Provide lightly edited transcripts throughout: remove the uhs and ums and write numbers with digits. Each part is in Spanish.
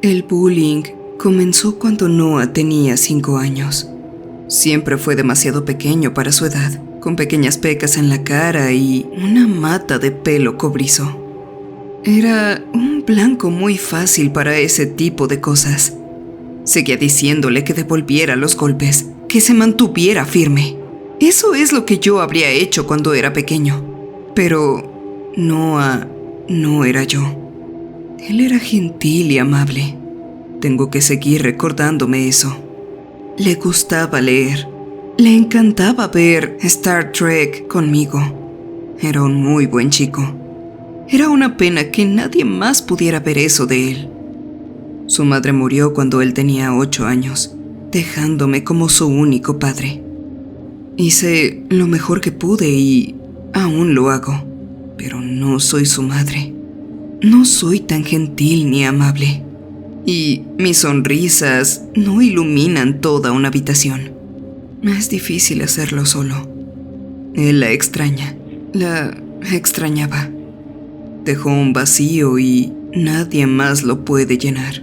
El bullying comenzó cuando Noah tenía 5 años. Siempre fue demasiado pequeño para su edad, con pequeñas pecas en la cara y una mata de pelo cobrizo. Era un blanco muy fácil para ese tipo de cosas. Seguía diciéndole que devolviera los golpes, que se mantuviera firme. Eso es lo que yo habría hecho cuando era pequeño. Pero Noah no era yo. Él era gentil y amable. Tengo que seguir recordándome eso. Le gustaba leer. Le encantaba ver Star Trek conmigo. Era un muy buen chico. Era una pena que nadie más pudiera ver eso de él. Su madre murió cuando él tenía 8 años, dejándome como su único padre. Hice lo mejor que pude y aún lo hago, pero no soy su madre. No soy tan gentil ni amable. Y mis sonrisas no iluminan toda una habitación. Es difícil hacerlo solo. Él la extraña. La extrañaba. Dejó un vacío y nadie más lo puede llenar.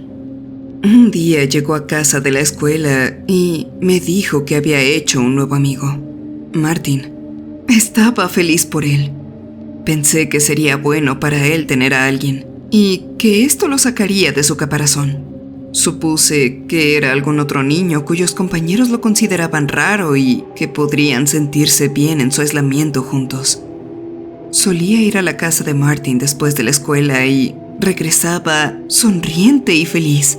Un día llegó a casa de la escuela y me dijo que había hecho un nuevo amigo, Martin. Estaba feliz por él. Pensé que sería bueno para él tener a alguien y que esto lo sacaría de su caparazón. Supuse que era algún otro niño cuyos compañeros lo consideraban raro y que podrían sentirse bien en su aislamiento juntos. Solía ir a la casa de Martin después de la escuela y regresaba sonriente y feliz.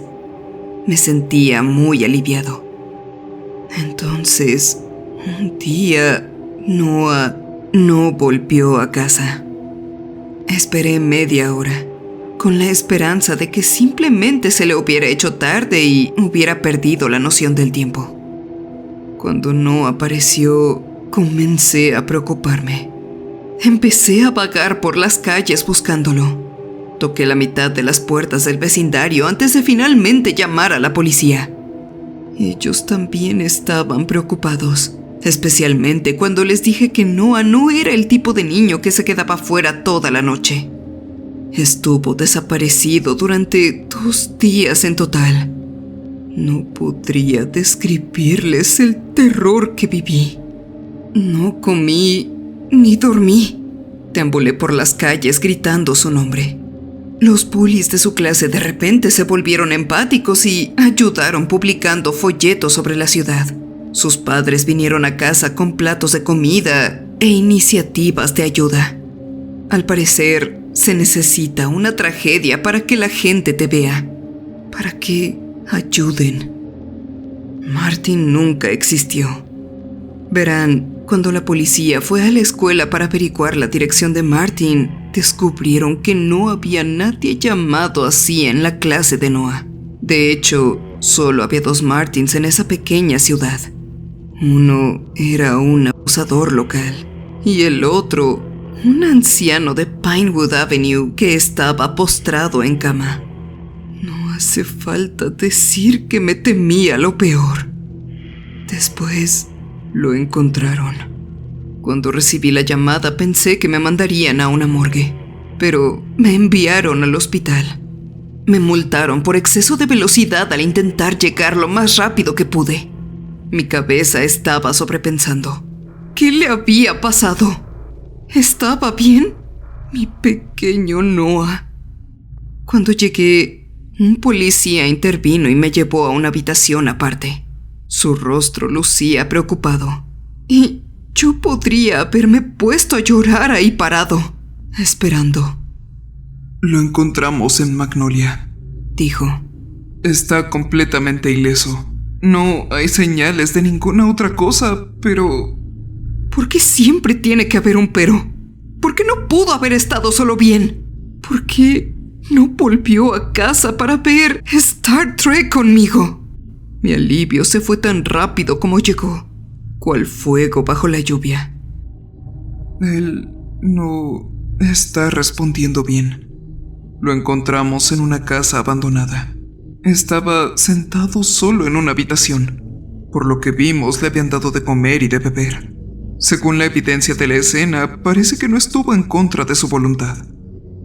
Me sentía muy aliviado. Entonces, un día, Noah no volvió a casa. Esperé media hora, con la esperanza de que simplemente se le hubiera hecho tarde y hubiera perdido la noción del tiempo. Cuando no apareció, comencé a preocuparme. Empecé a vagar por las calles buscándolo. Toqué la mitad de las puertas del vecindario antes de finalmente llamar a la policía. Ellos también estaban preocupados, especialmente cuando les dije que Noah no era el tipo de niño que se quedaba fuera toda la noche. Estuvo desaparecido durante 2 días en total. No podría describirles el terror que viví. No comí ni dormí. Deambulé por las calles gritando su nombre. Los bullies de su clase de repente se volvieron empáticos y ayudaron publicando folletos sobre la ciudad. Sus padres vinieron a casa con platos de comida e iniciativas de ayuda. Al parecer, se necesita una tragedia para que la gente te vea, para que ayuden. Martin nunca existió. Verán, cuando la policía fue a la escuela para averiguar la dirección de Martin, descubrieron que no había nadie llamado así en la clase de Noah. De hecho, solo había 2 Martins en esa pequeña ciudad. Uno era un abusador local y el otro, un anciano de Pinewood Avenue que estaba postrado en cama. No hace falta decir que me temía lo peor. Después lo encontraron. Cuando recibí la llamada pensé que me mandarían a una morgue, pero me enviaron al hospital. Me multaron por exceso de velocidad al intentar llegar lo más rápido que pude. Mi cabeza estaba sobrepensando. ¿Qué le había pasado? ¿Estaba bien? Mi pequeño Noah. Cuando llegué, un policía intervino y me llevó a una habitación aparte. Su rostro lucía preocupado. Y yo podría haberme puesto a llorar ahí parado, esperando. Lo encontramos en Magnolia, dijo. Está completamente ileso. No hay señales de ninguna otra cosa, pero... ¿Por qué siempre tiene que haber un pero? ¿Por qué no pudo haber estado solo bien? ¿Por qué no volvió a casa para ver Star Trek conmigo? Mi alivio se fue tan rápido como llegó, cual fuego bajo la lluvia. Él no está respondiendo bien. Lo encontramos en una casa abandonada. Estaba sentado solo en una habitación. Por lo que vimos, le habían dado de comer y de beber. Según la evidencia de la escena, parece que no estuvo en contra de su voluntad.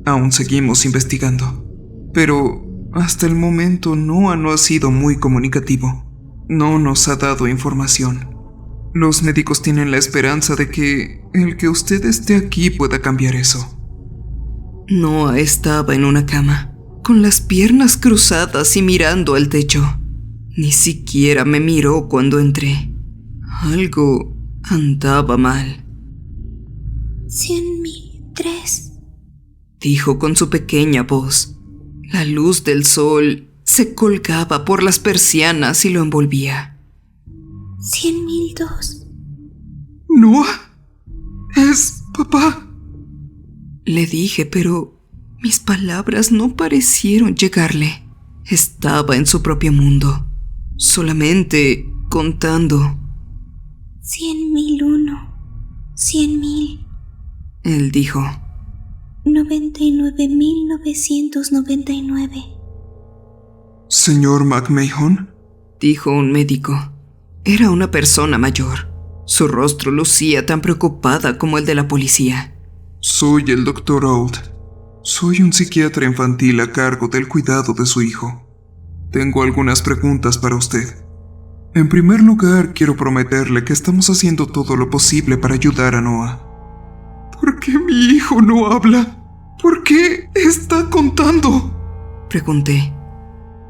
Aún seguimos investigando. Pero Hasta el momento Noah no ha sido muy comunicativo. No nos ha dado información. Los médicos tienen la esperanza de que el que usted esté aquí pueda cambiar eso. Noah estaba en una cama, con las piernas cruzadas y mirando al techo. Ni siquiera me miró cuando entré. Algo andaba mal. 100.003, dijo con su pequeña voz. La luz del sol se colgaba por las persianas y lo envolvía. 100.002. ¿Noah? ¿Es papá? Le dije, pero mis palabras no parecieron llegarle. Estaba en su propio mundo, solamente contando. 100.001, 100.000, Él dijo. 99.999. ¿Señor McMahon? Dijo un médico. Era una persona mayor. Su rostro lucía tan preocupada como el de la policía. Soy el Dr. Auld. Soy un psiquiatra infantil a cargo del cuidado de su hijo. Tengo algunas preguntas para usted. En primer lugar, quiero prometerle que estamos haciendo todo lo posible para ayudar a Noah. ¿Por qué mi hijo no habla? ¿Por qué está contando? Pregunté.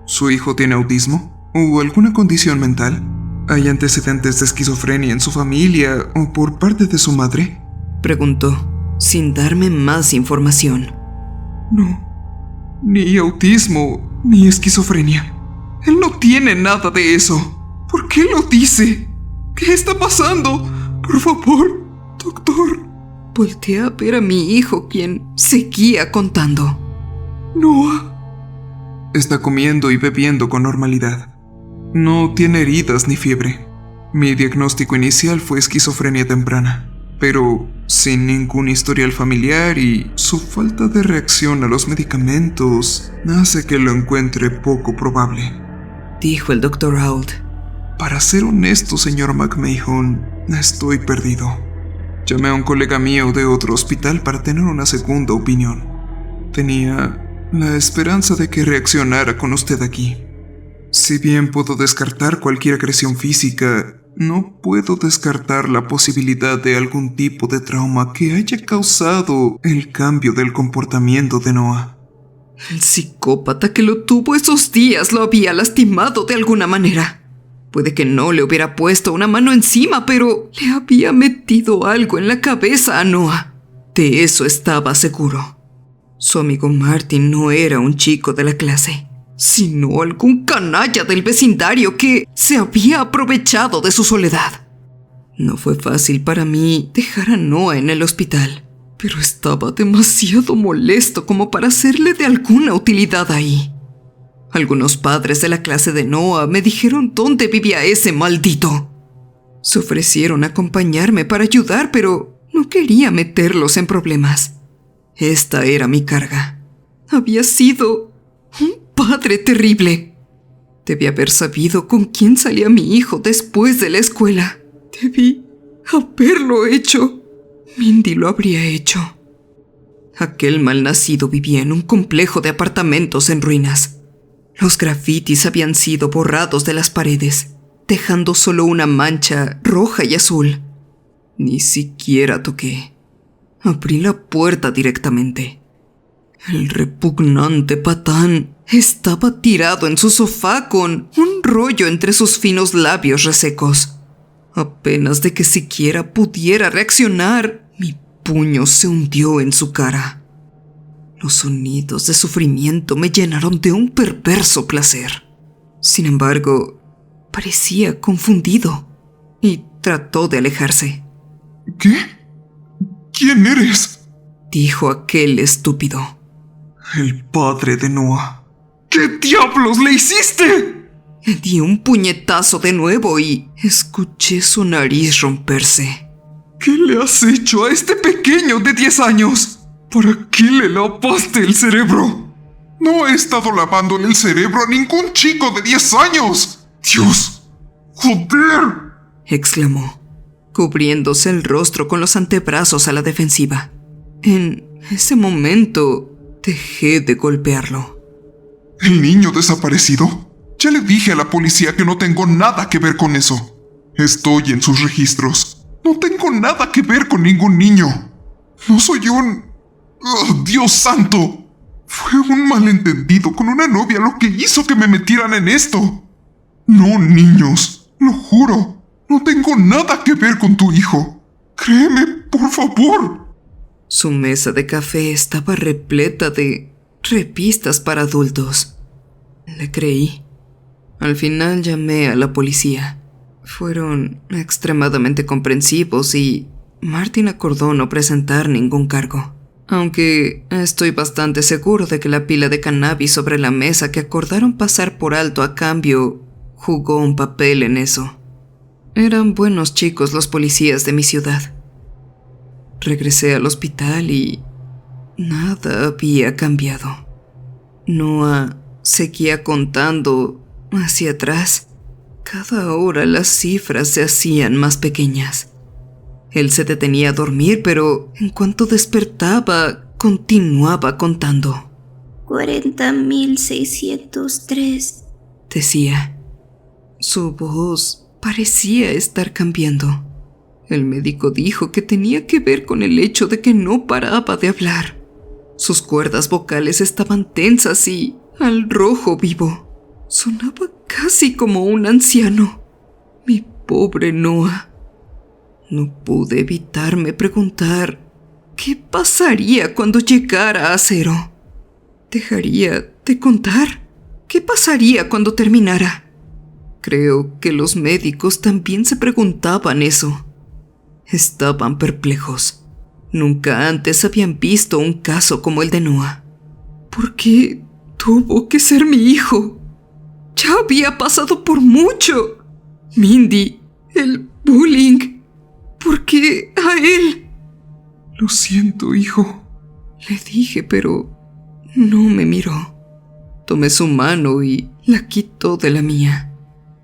¿Su hijo tiene autismo o alguna condición mental? ¿Hay antecedentes de esquizofrenia en su familia o por parte de su madre? Preguntó, sin darme más información. No, ni autismo ni esquizofrenia. Él no tiene nada de eso. ¿Por qué lo dice? ¿Qué está pasando? Por favor, doctor. Volteé a ver a mi hijo, quien seguía contando. Noah está comiendo y bebiendo con normalidad. No tiene heridas ni fiebre. Mi diagnóstico inicial fue esquizofrenia temprana, pero sin ningún historial familiar y su falta de reacción a los medicamentos hace que lo encuentre poco probable, dijo el Dr. Auld. Para ser honesto, señor McMahon, estoy perdido. Llamé a un colega mío de otro hospital para tener una segunda opinión. Tenía la esperanza de que reaccionara con usted aquí. Si bien puedo descartar cualquier agresión física, no puedo descartar la posibilidad de algún tipo de trauma que haya causado el cambio del comportamiento de Noah. El psicópata que lo tuvo esos días lo había lastimado de alguna manera. Puede que no le hubiera puesto una mano encima, pero le había metido algo en la cabeza a Noah. De eso estaba seguro. Su amigo Martin no era un chico de la clase, sino algún canalla del vecindario que se había aprovechado de su soledad. No fue fácil para mí dejar a Noah en el hospital, pero estaba demasiado molesto como para serle de alguna utilidad ahí. Algunos padres de la clase de Noah me dijeron dónde vivía ese maldito. Se ofrecieron a acompañarme para ayudar, pero no quería meterlos en problemas. Esta era mi carga. Había sido un padre terrible. Debí haber sabido con quién salía mi hijo después de la escuela. Debí haberlo hecho. Mindy lo habría hecho. Aquel malnacido vivía en un complejo de apartamentos en ruinas. Los grafitis habían sido borrados de las paredes, dejando solo una mancha roja y azul. Ni siquiera toqué. Abrí la puerta directamente. El repugnante patán estaba tirado en su sofá con un rollo entre sus finos labios resecos. Apenas de que siquiera pudiera reaccionar, mi puño se hundió en su cara. Los sonidos de sufrimiento me llenaron de un perverso placer. Sin embargo, parecía confundido y trató de alejarse. ¿Qué? ¿Quién eres? Dijo aquel estúpido. El padre de Noah. ¿Qué diablos le hiciste? Le di un puñetazo de nuevo y escuché su nariz romperse. ¿Qué le has hecho a este pequeño de 10 años? ¿Para qué le lavaste el cerebro? No he estado lavándole el cerebro a ningún chico de 10 años. ¡Dios! ¡Joder! Exclamó, cubriéndose el rostro con los antebrazos a la defensiva. En ese momento dejé de golpearlo. ¿El niño desaparecido? Ya le dije a la policía que no tengo nada que ver con eso. Estoy en sus registros. No tengo nada que ver con ningún niño. No soy un... ¡Oh, Dios santo! Fue un malentendido con una novia lo que hizo que me metieran en esto. No, niños, lo juro. No tengo nada que ver con tu hijo. Créeme, por favor. Su mesa de café estaba repleta de revistas para adultos. Le creí. Al final llamé a la policía. Fueron extremadamente comprensivos y Martin acordó no presentar ningún cargo. Aunque estoy bastante seguro de que la pila de cannabis sobre la mesa que acordaron pasar por alto a cambio jugó un papel en eso. Eran buenos chicos los policías de mi ciudad. Regresé al hospital y nada había cambiado. Noah seguía contando hacia atrás. Cada hora las cifras se hacían más pequeñas. Él se detenía a dormir, pero en cuanto despertaba, continuaba contando. 40.603, decía. Su voz parecía estar cambiando. El médico dijo que tenía que ver con el hecho de que no paraba de hablar. Sus cuerdas vocales estaban tensas y al rojo vivo. Sonaba casi como un anciano. Mi pobre Noah. No pude evitarme preguntar qué pasaría cuando llegara a 0. ¿Dejaría de contar? ¿Qué pasaría cuando terminara? Creo que los médicos también se preguntaban eso. Estaban perplejos. Nunca antes habían visto un caso como el de Noah. ¿Por qué tuvo que ser mi hijo? Ya había pasado por mucho. Mindy, el bullying. ¿Por qué a él? Lo siento, hijo. Le dije, pero no me miró. Tomé su mano y la quitó de la mía.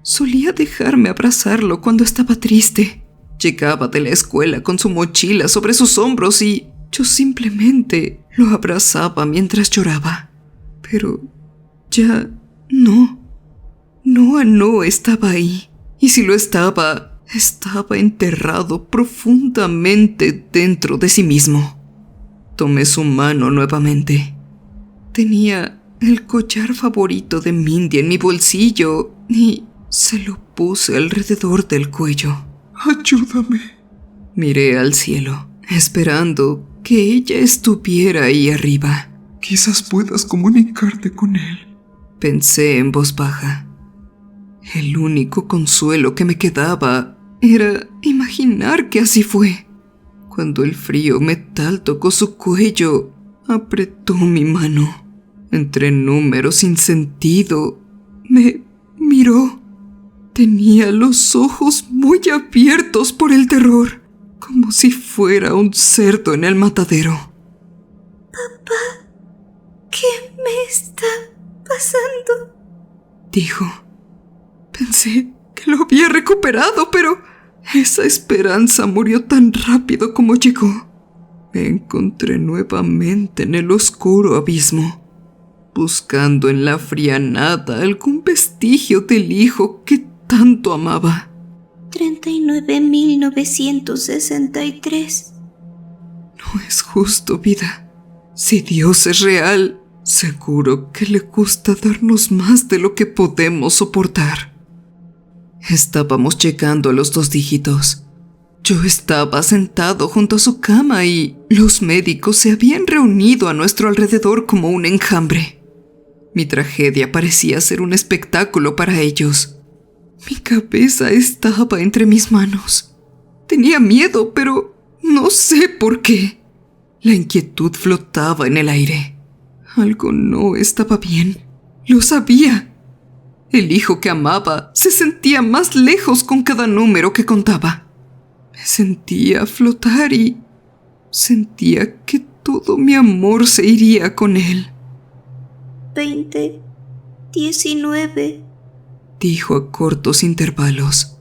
Solía dejarme abrazarlo cuando estaba triste. Llegaba de la escuela con su mochila sobre sus hombros y yo simplemente lo abrazaba mientras lloraba. Pero ya no. Noah no estaba ahí. Y si lo estaba enterrado profundamente dentro de sí mismo. Tomé su mano nuevamente. Tenía el collar favorito de Mindy en mi bolsillo y se lo puse alrededor del cuello. Ayúdame. Miré al cielo, esperando que ella estuviera ahí arriba. Quizás puedas comunicarte con él. Pensé en voz baja. El único consuelo que me quedaba era imaginar que así fue. Cuando el frío metal tocó su cuello, apretó mi mano. Entre números sin sentido, me miró. Tenía los ojos muy abiertos por el terror, como si fuera un cerdo en el matadero. Papá, ¿qué me está pasando? Dijo. Pensé que lo había recuperado, pero esa esperanza murió tan rápido como llegó. Me encontré nuevamente en el oscuro abismo, buscando en la fría nada algún vestigio del hijo que tanto amaba. 39.963. No es justo, vida. Si Dios es real, seguro que le gusta darnos más de lo que podemos soportar. Estábamos llegando a los 2 dígitos. Yo estaba sentado junto a su cama y los médicos se habían reunido a nuestro alrededor como un enjambre. Mi tragedia parecía ser un espectáculo para ellos. Mi cabeza estaba entre mis manos. Tenía miedo, pero no sé por qué. La inquietud flotaba en el aire. Algo no estaba bien. Lo sabía. El hijo que amaba se sentía más lejos con cada número que contaba. Me sentía flotar y sentía que todo mi amor se iría con él. 20, 19, dijo a cortos intervalos.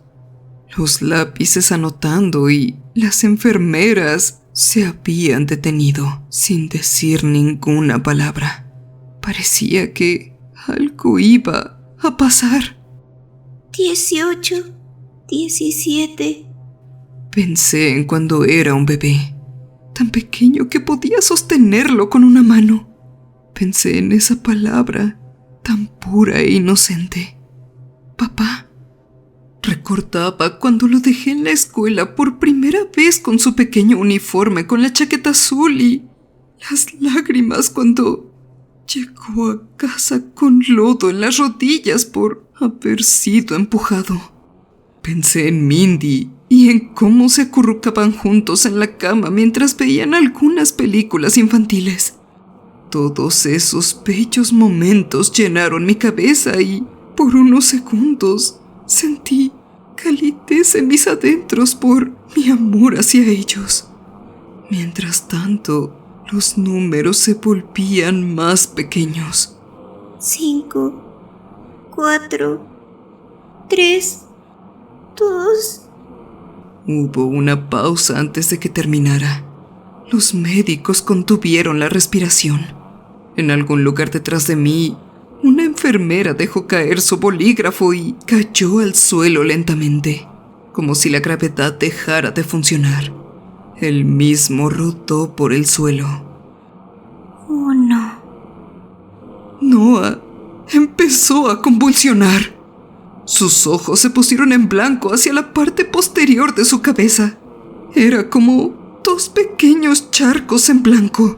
Los lápices anotando y las enfermeras se habían detenido sin decir ninguna palabra. Parecía que algo iba a pasar. 18, 17. Pensé en cuando era un bebé, tan pequeño que podía sostenerlo con una mano. Pensé en esa palabra, tan pura e inocente. Papá. Recordaba cuando lo dejé en la escuela por primera vez con su pequeño uniforme con la chaqueta azul y las lágrimas cuando llegó a casa con lodo en las rodillas por haber sido empujado. Pensé en Mindy y en cómo se acurrucaban juntos en la cama mientras veían algunas películas infantiles. Todos esos bellos momentos llenaron mi cabeza y, por unos segundos, sentí calidez en mis adentros por mi amor hacia ellos. Mientras tanto, los números se volvían más pequeños. 5, 4, 3, 2. Hubo una pausa antes de que terminara. Los médicos contuvieron la respiración. En algún lugar detrás de mí, una enfermera dejó caer su bolígrafo y cayó al suelo lentamente, como si la gravedad dejara de funcionar. Él mismo rodó por el suelo. 1. Noah empezó a convulsionar. Sus ojos se pusieron en blanco hacia la parte posterior de su cabeza. Era como 2 pequeños charcos en blanco.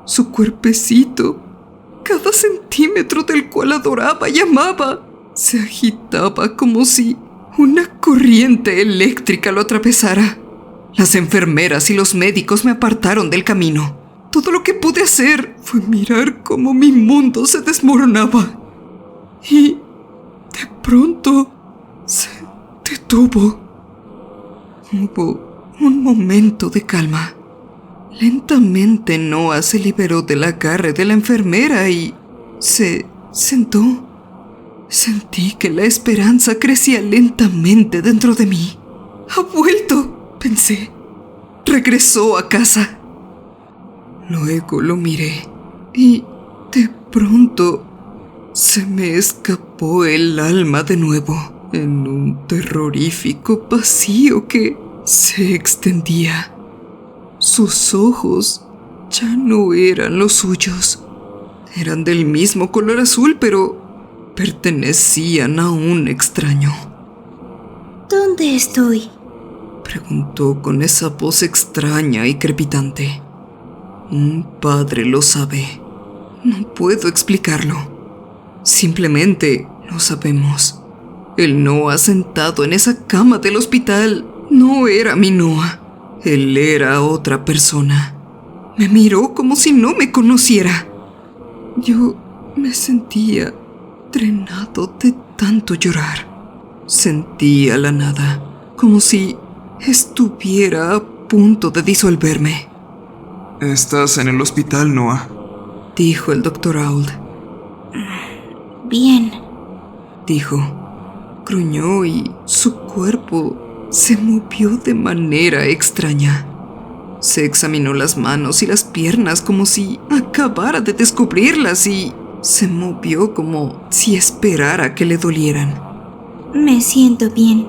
Su cuerpecito, cada centímetro del cual adoraba y amaba, se agitaba como si una corriente eléctrica lo atravesara. Las enfermeras y los médicos me apartaron del camino. Todo lo que pude hacer fue mirar cómo mi mundo se desmoronaba. Y de pronto se detuvo. Hubo un momento de calma. Lentamente Noah se liberó del agarre de la enfermera y se sentó. Sentí que la esperanza crecía lentamente dentro de mí. ¡Ha vuelto!, pensé. Regresó a casa. Luego lo miré y de pronto se me escapó el alma de nuevo en un terrorífico vacío que se extendía. Sus ojos ya no eran los suyos. Eran del mismo color azul, pero pertenecían a un extraño. ¿Dónde estoy? Preguntó con esa voz extraña y crepitante. Un padre lo sabe. No puedo explicarlo. Simplemente lo sabemos. El Noah sentado en esa cama del hospital no era mi Noah. Él era otra persona. Me miró como si no me conociera. Yo me sentía drenado de tanto llorar. Sentía la nada, como si estuviera a punto de disolverme. Estás en el hospital, Noah, dijo el Dr. Auld. Bien. Dijo. Gruñó y su cuerpo se movió de manera extraña. Se examinó las manos y las piernas como si acabara de descubrirlas y se movió como si esperara que le dolieran. Me siento bien.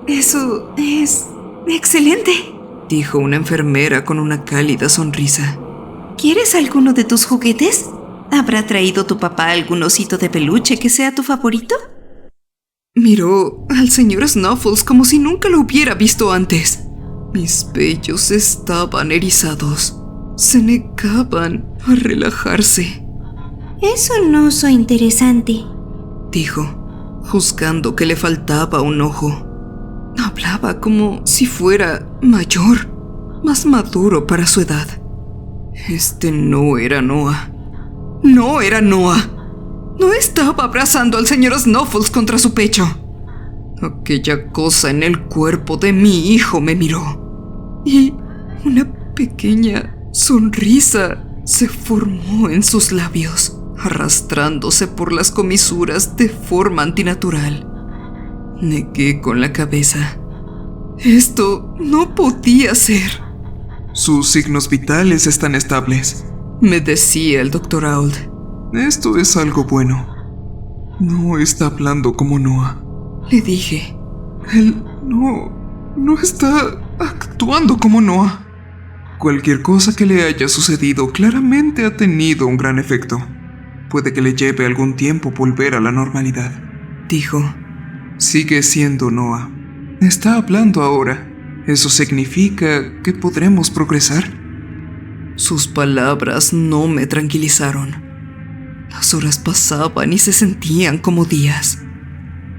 Eso es excelente, dijo una enfermera con una cálida sonrisa. ¿Quieres alguno de tus juguetes? ¿Habrá traído tu papá algún osito de peluche que sea tu favorito? Miró al señor Snuffles como si nunca lo hubiera visto antes. Mis vellos estaban erizados. Se negaban a relajarse. Eso no es interesante, dijo, juzgando que le faltaba un ojo. Hablaba como si fuera mayor, más maduro para su edad. Este no era Noah. No era Noah. No estaba abrazando al señor Snuffles contra su pecho. Aquella cosa en el cuerpo de mi hijo me miró. Y una pequeña sonrisa se formó en sus labios, arrastrándose por las comisuras de forma antinatural. Negué con la cabeza. Esto no podía ser. Sus signos vitales están estables, me decía el Dr. Auld. Esto es algo bueno. No está hablando como Noah. Le dije. Él no está actuando como Noah. Cualquier cosa que le haya sucedido claramente ha tenido un gran efecto. Puede que le lleve algún tiempo volver a la normalidad, dijo. Sigue siendo Noah. Está hablando ahora. ¿Eso significa que podremos progresar? Sus palabras no me tranquilizaron. Las horas pasaban y se sentían como días.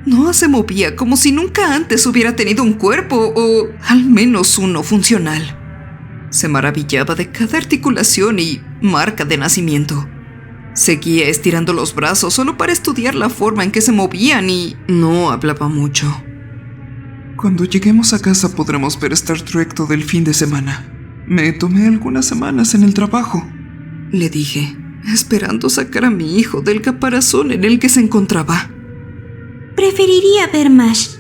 Noah se movía como si nunca antes hubiera tenido un cuerpo, o al menos uno funcional. Se maravillaba de cada articulación y marca de nacimiento. Seguía estirando los brazos solo para estudiar la forma en que se movían y no hablaba mucho. Cuando lleguemos a casa podremos ver Star Trek todo el fin de semana. Me tomé algunas semanas en el trabajo, le dije, esperando sacar a mi hijo del caparazón en el que se encontraba. Preferiría ver MASH,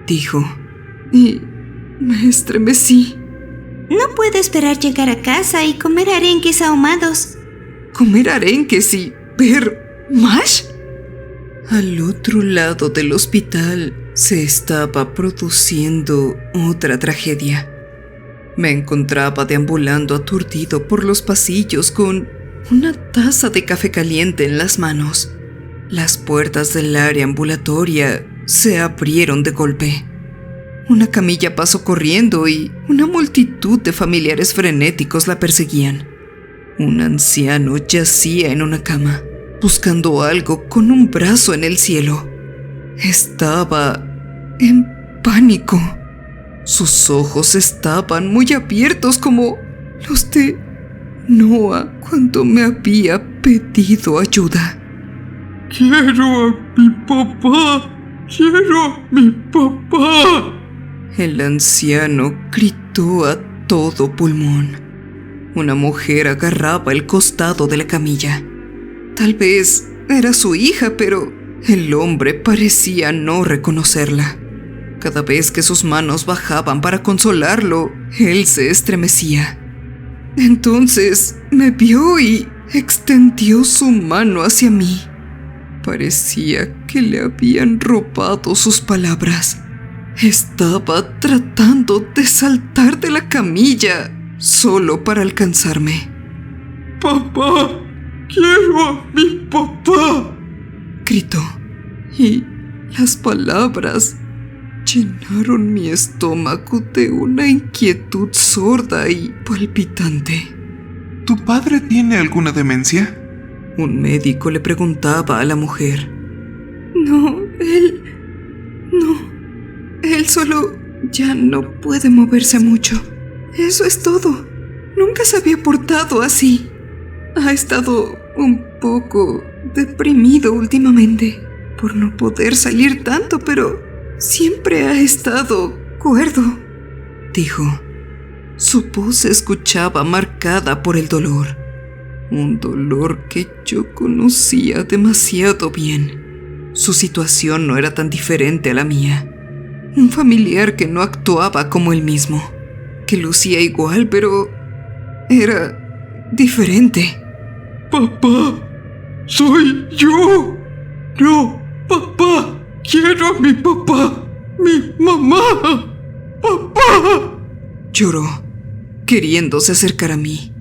dijo, y me estremecí. No puedo esperar llegar a casa y comer arenques ahumados. ¿Comer arenques y ver MASH? Al otro lado del hospital se estaba produciendo otra tragedia. Me encontraba deambulando aturdido por los pasillos con una taza de café caliente en las manos. Las puertas del área ambulatoria se abrieron de golpe. Una camilla pasó corriendo y una multitud de familiares frenéticos la perseguían. Un anciano yacía en una cama, buscando algo con un brazo en el cielo. Estaba en pánico. Sus ojos estaban muy abiertos como los de Noah cuando me había pedido ayuda. ¡Quiero a mi papá! ¡Quiero a mi papá! El anciano gritó a todo pulmón. Una mujer agarraba el costado de la camilla. Tal vez era su hija, pero el hombre parecía no reconocerla. Cada vez que sus manos bajaban para consolarlo, él se estremecía. Entonces me vio y extendió su mano hacia mí. Parecía que le habían robado sus palabras. Estaba tratando de saltar de la camilla solo para alcanzarme. ¡Papá! ¡Quiero a mi papá!, gritó, y las palabras llenaron mi estómago de una inquietud sorda y palpitante. ¿Tu padre tiene alguna demencia? Un médico le preguntaba a la mujer. No, él solo ya no puede moverse mucho. Eso es todo. Nunca se había portado así. Ha estado un poco deprimido últimamente por no poder salir tanto, pero siempre ha estado cuerdo, dijo. Su voz se escuchaba marcada por el dolor. Un dolor que yo conocía demasiado bien. Su situación no era tan diferente a la mía. Un familiar que no actuaba como él mismo, que lucía igual, pero era diferente. ¡Papá! ¡Soy yo! ¡No! ¡Papá! ¡Quiero a mi papá! ¡Mi mamá! ¡Papá! Lloró, queriéndose acercar a mí.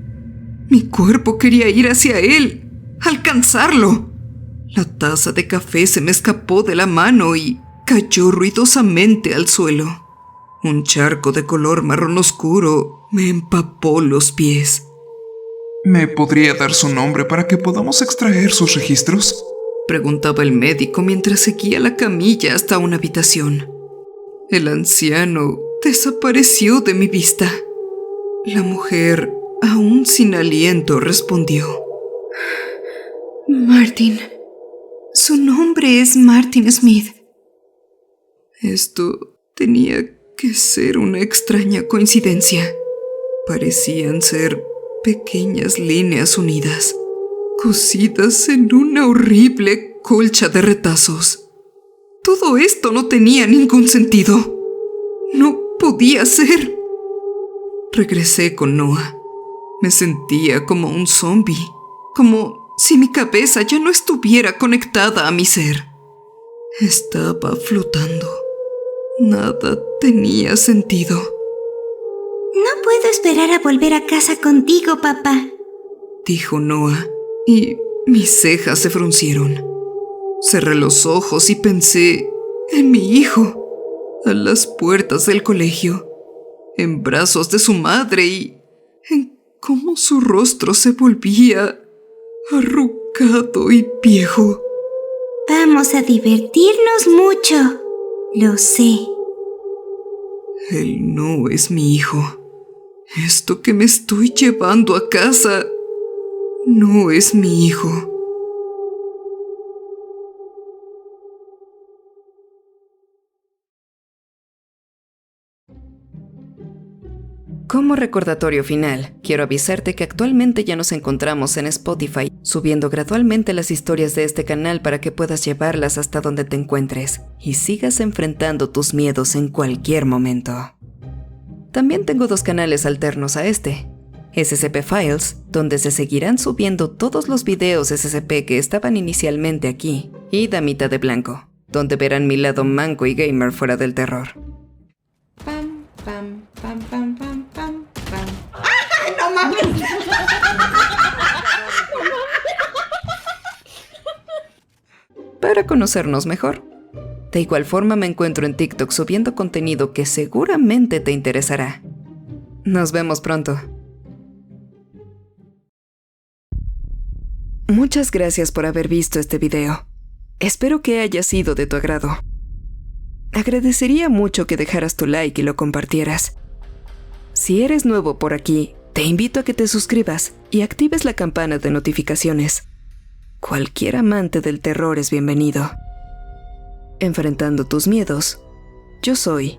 Mi cuerpo quería ir hacia él, alcanzarlo. La taza de café se me escapó de la mano y cayó ruidosamente al suelo. Un charco de color marrón oscuro me empapó los pies. ¿Me podría dar su nombre para que podamos extraer sus registros?, preguntaba el médico mientras seguía la camilla hasta una habitación. El anciano desapareció de mi vista. La mujer, aún sin aliento, respondió. Martin. Su nombre es Martin Smith. Esto tenía que ser una extraña coincidencia. Parecían ser pequeñas líneas unidas, cosidas en una horrible colcha de retazos. Todo esto no tenía ningún sentido. No podía ser. Regresé con Noah. Me sentía como un zombie, como si mi cabeza ya no estuviera conectada a mi ser. Estaba flotando. Nada tenía sentido. No puedo esperar a volver a casa contigo, papá, dijo Noah, y mis cejas se fruncieron. Cerré los ojos y pensé en mi hijo, a las puertas del colegio, en brazos de su madre y en cómo su rostro se volvía arrugado y viejo. Vamos a divertirnos mucho, lo sé. Él no es mi hijo. Esto que me estoy llevando a casa no es mi hijo. Como recordatorio final, quiero avisarte que actualmente ya nos encontramos en Spotify, subiendo gradualmente las historias de este canal para que puedas llevarlas hasta donde te encuentres y sigas enfrentando tus miedos en cualquier momento. También tengo 2 canales alternos a este: SCP Files, donde se seguirán subiendo todos los videos SCP que estaban inicialmente aquí, y Damita de Blanco, donde verán mi lado manco y gamer fuera del terror. Pam, pam, pam, pam, pam, pam, pam. ¡Ah, no mames! Para conocernos mejor. De igual forma me encuentro en TikTok subiendo contenido que seguramente te interesará. Nos vemos pronto. Muchas gracias por haber visto este video. Espero que haya sido de tu agrado. Agradecería mucho que dejaras tu like y lo compartieras. Si eres nuevo por aquí, te invito a que te suscribas y actives la campana de notificaciones. Cualquier amante del terror es bienvenido. Enfrentando tus miedos, yo soy